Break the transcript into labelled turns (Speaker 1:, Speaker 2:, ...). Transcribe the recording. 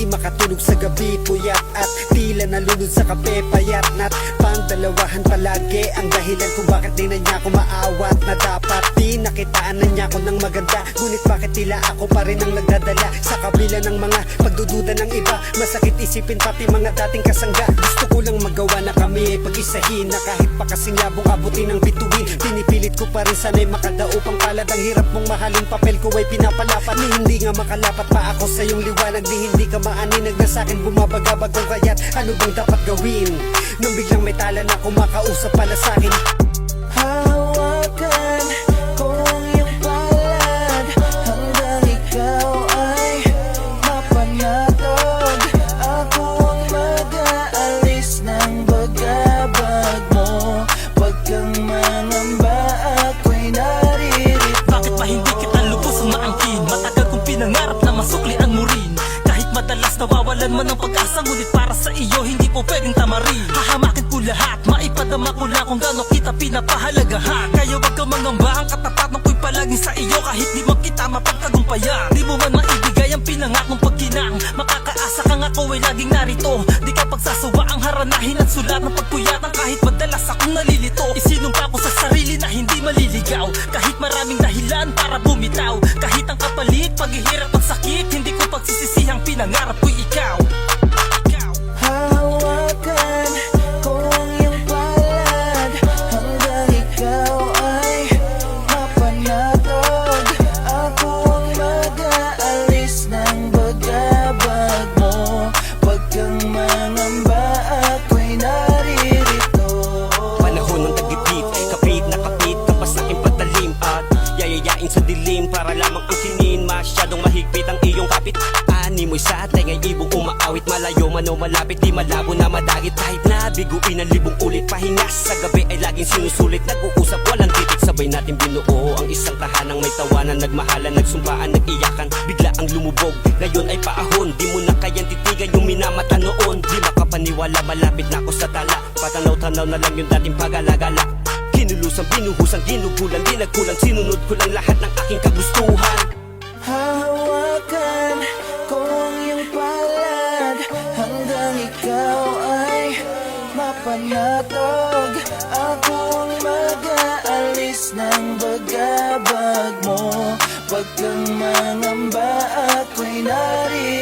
Speaker 1: Di makatulog sa gabi, puyat at tila nalunod sa kape, payat na't pandalawahan palagi ang dahilan kung bakit di na niya ako maawat. Na dapat di nakitaan na niya ako ng maganda, ngunit bakit tila ako pa rin ang nagdadala sa kabila ng mga pagdududa ng iba. Masakit isipin pati mga dating kasangga. Gusto ko lang magawa na kami ay pag-isahin, na kahit pa kasing labong abutin ng bituin. Pinipilit ko pa rin sana'y makadaupang palad. Ang hirap mong mahalin, papel ko ay pinapalapat. Ni hindi nga makalapat pa ako sa iyong liwanag, ni hindi ka maaninag na sa'kin bumabagabag ang kaya't ano bang dapat gawin nung biglang may tala na kumakausap pala sa'kin.
Speaker 2: Hawakan ko ang iyong palad hanggang ikaw ay mapanatag. Ako ang mag-aalis ng bagabag mo. Wag kang mangamba, ako'y naririto.
Speaker 3: Bakit ba hindi kita lubos maangkin? Matagal kong pinangarap na masuklian mo rin. Kahit madalas nawawalan man ng pag-asa, ngunit para sa iyo hindi po pwedeng tamarin. Hahamakin ko lahat, maipadama ko lang kung gaano kita pinapahalagahan. Kaya wag kang mangamba, ang katapatan ko'y palaging sa iyo. Kahit di man kita mapagtagumpayan, di mo man maibigay ang pinangakong pagkinang. Makakaasa kang ako ay laging narito. Di ka pagsasawa ang haranahin at sulat ng pagpuyatan. Kahit madalas akong nalilito, isinumpa ko sa sarili na hindi maliligaw. Kahit maraming dahilan para bumitaw, kahit ang kapalit, paghihirap at sakit, hindi ko pagsisisihang pinangarap ko'y ikaw.
Speaker 2: Hawakan ko ang iyong palad hanggang ikaw ay mapanatag. Ako ang mag-aalis ng bagabag mo. Wag kang mangamba, ako'y naririto.
Speaker 4: Panahon ng tagipit, kapit na kapit ka pa sa'king patalim at yayayain sa dilim para lamang ang kinin. Masyadong mahigpit ang iyong kapit, animoy sa tengay ibong umaawit. Malayo man o malapit, di malabo na madagit. Kahit na biguin ang libong ulit, pahinga sa gabi ay laging sinusulit. Nag-uusap, walang titik, sabay natin binuo ang isang tahanang may tawanan. Nagmahalan, nagsumbaan, nag-iyakan, bigla ang lumubog. Ngayon ay paahon, di mo na kayang titigan yung minamata noon. Di makapaniwala, malapit na ako sa tala. Patanaw-tanaw na lang yung dating pag-alagala. Kinulusan, binuhusan, ginugulan, di nagkulang. Sinunod ko lang lahat ng aking kagustuhan.
Speaker 2: Hawakan ko ang iyong palad hanggang ikaw ay mapanatag. Ako ang mag-aalis ng bagabag mo. Wag kang mangamba, ako'y naririto.